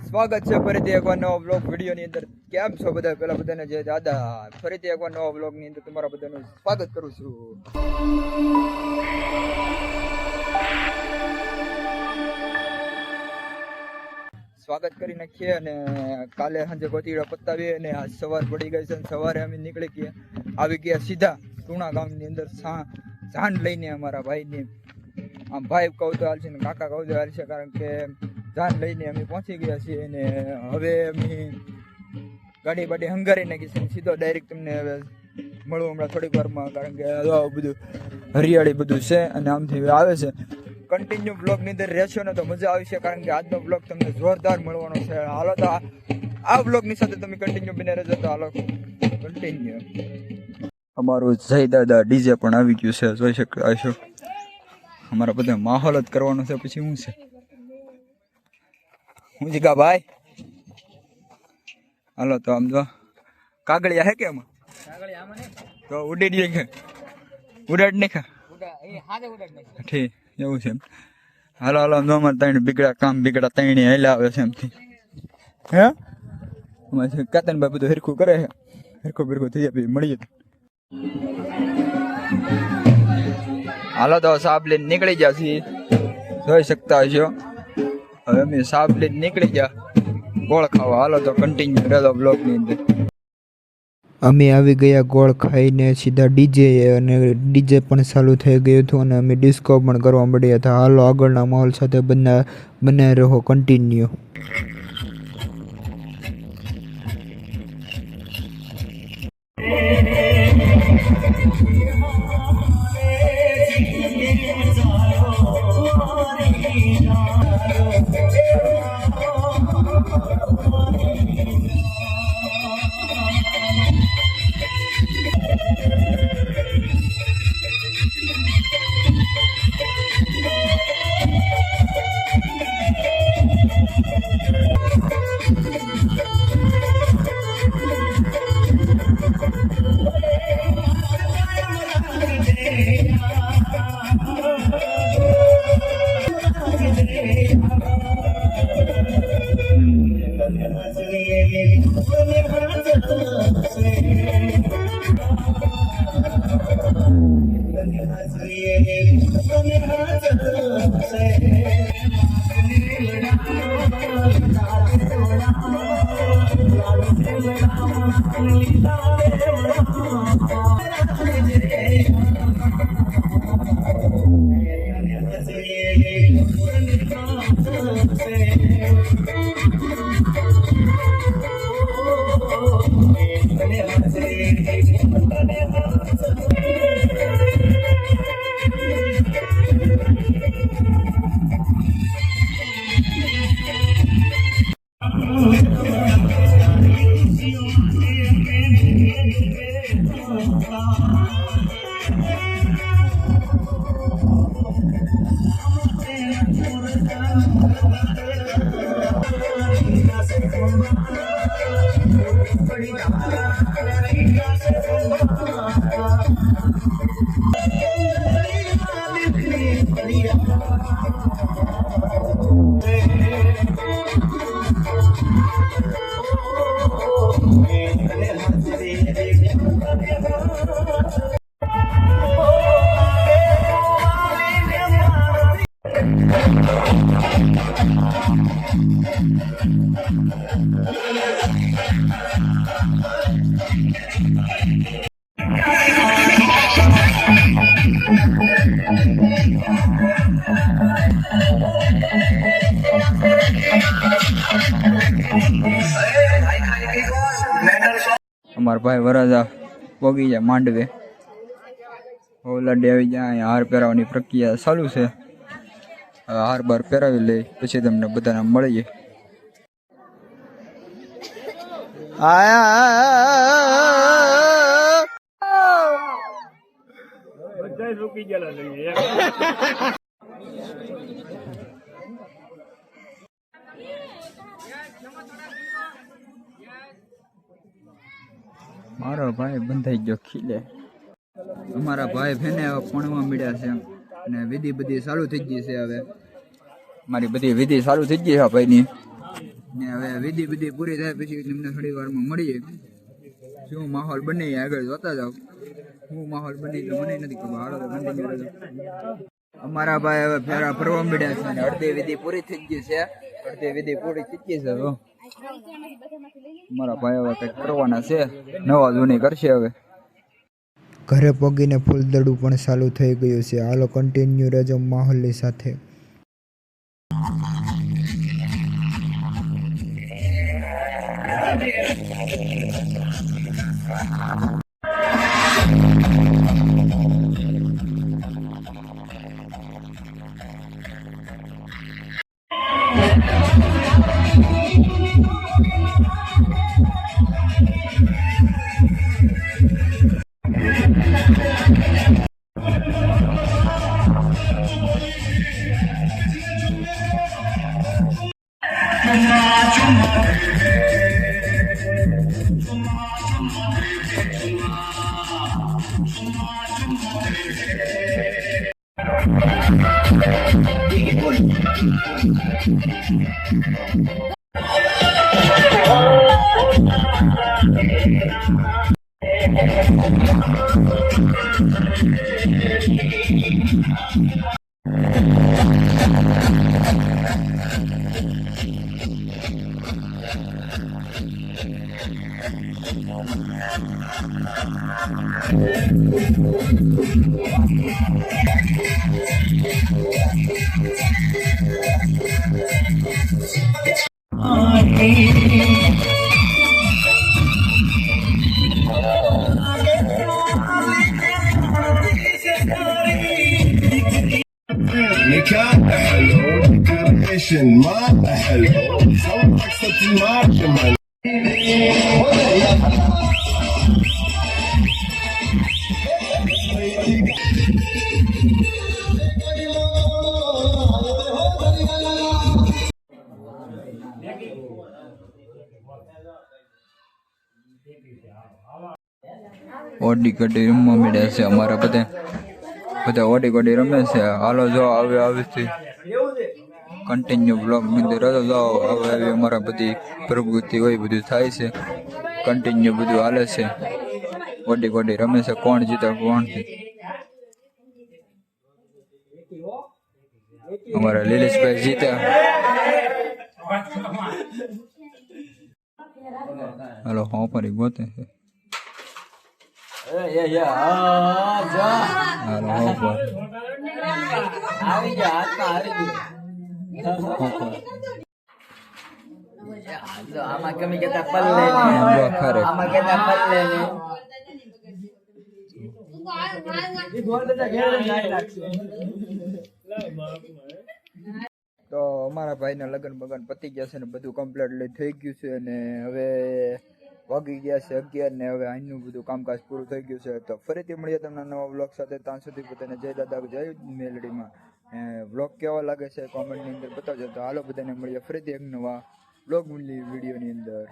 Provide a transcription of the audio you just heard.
સ્વાગત છે ફરીથી એકવાર નવા બ્લોગ વિડીયોની અંદર. કેમ છો બધા? પેલા બધાને જય દાદા. ફરીથી એકવાર નવા બ્લોગની અંદર તમારા બધાનું સ્વાગત કરું છું. સ્વાગત કરી નાખીએ અને કાલે સાંજે ગોતીડા પતાવીએ અને આજ સવાર પડી ગઈ છે. સવારે અમે નીકળી ગયા, આવી ગયા સીધા ટુણા ગામની અંદર જાન લઈને. અમારા ભાઈની આમ ભાઈ કહું તો હાલશે ને કાકા કહું તો હાલશે, કારણ કે જાન લઈને અમે પહોંચી ગયા છીએ. અને હવે અમે ગાડી બાડી હંગારી નાખી છે. સીધો ડાયરેક્ટ તમને હવે મળવું હમણાં થોડીક વારમાં, કારણ કે બધું હરિયાળી બધું છે અને આમથી આવે છે. કન્ટિન્યુ બ્લોગની અંદર રહેશો ને તો મજા આવશે, કારણ કે આજનો બ્લોગ તમને જોરદાર મળવાનો છે. હાલો તો આ બ્લોગની સાથે તમે કન્ટિન્યુ બને રહેજો. તો હાલો કન્ટિન્યુ. અમારું જય દાદા ડીજે પણ આવી ગયું છે, જોઈ શકતા હશો. અમારા બધા માહોલ જ કરવાનો છે. પછી શું છે, હું જીગા ભાઈ. હાલો તો આમ જો કાગળિયા હે કે એમાં તો ઉડાડીએ કે ઉડાડ નહીં ખા ઠીક એવું છે. હાલો હાલો આમ અમારે ત્રણ બીગડા કામ બીગડા ત્રણે હેલા આવે છે એમથી. હે અમારે કાતનભાઈ બધું હરખું કરે છે. હરખું બરખું થઈ જાય મળીએ. હાલો તો સાબ લઈને નીકળી ગયા છીએ, જોઈ શકતા હશો. હવે અમે સાબ લઈને નીકળી ગયા ગોળ ખાવા. હાલો તો કન્ટિન્યુ રહેલો બ્લોગની અંદર. અમે આવી ગયા ગોળ ખાઈને સીધા ડીજે, અને ડીજે પણ ચાલુ થઈ ગયું હતું અને અમે ડિસ્કો પણ કરવા મળ્યા હતા. હાલો આગળના માહોલ સાથે બને રહો કન્ટિન્યુ. અમારા ભાઈ વરાજા પોગી જાય માંડવે. ઓલાડે આવી જાય. અહીંયા હાર પહેરાવાની પ્રક્રિયા ચાલુ છે. હાર બાર પહેરાવી લઈ પછી તમને બધાને મળીએ. મારો ભાઈ બંધાઈ ગયો ખીલે. અમારા ભાઈ ભેને હવે ભણવા મળ્યા છે અને વિધિ બધી ચાલુ થઈ ગઈ છે. હવે મારી બધી વિધિ ચાલુ થઈ ગઈ છે ભાઈની. ને હવે વિધિ પૂરી થાય પછી તમને થોડી વારમાં મળીએ. શું માહોલ બને એ આગળ જોતા જાવ. શું માહોલ બને તો મને નથી ખબર. હાલો તો કન્ટિન્યુ રહેજો. અમારા ભાઈ હવે ફેરા ફરવા મળ્યા છે અને અડધી વિધિ પૂરી થઈ ગઈ છે. અડધી વિધિ પૂરી થઈ ગઈ છે. હવે અમારા ભાઈ હવે કંઈક કરવાના છે, નવા જૂની કરશે. હવે ઘરે પગીને ફૂલદડું પણ ચાલુ થઈ ગયું છે. હાલો કન્ટિન્યુ રહેજો માહોલની સાથે. نكاح حلو ديكوريشن ما حلو سوي قصة الماركة ઓડી કડી રમવા મળ્યા છે. અમારા બધા ઓડી કડી રમે છે. હાલો જો હવે આવીથી કન્ટિન્યુ બ્લોગ ની રજો જાઓ. હવે આવી અમારા બધી પ્રવૃત્તિ હોય બધું થાય છે. કન્ટિન્યુ બધું હાલે છે. ઓડી કડી રમે છે. કોણ જીતે કોણ અમારા લીલેશભાઈ જીત્યા. હાલો હા પર ગોતે છે. આમાં કમી કેતા પલ્લે આમાં કેતા પલ્લે ને તો અમારા ભાઈના લગ્ન બગન પતી ગયા છે ને બધું કમ્પ્લીટલી થઈ ગયું છે. અને હવે વાગી ગયા છે 11 ને હવે અહીંનું બધું કામકાજ પૂરું થઈ ગયું છે. તો ફરીથી મળીએ તમને નવા બ્લોગ સાથે. ત્યાં સુધી બધાને જય દાદા જય મેલડીમાં. બ્લોગ કેવા લાગે છે કોમેન્ટની અંદર બતાવજો. તો હાલો બધાને મળીએ ફરીથી એક નવા બ્લોગ વિડીયોની અંદર.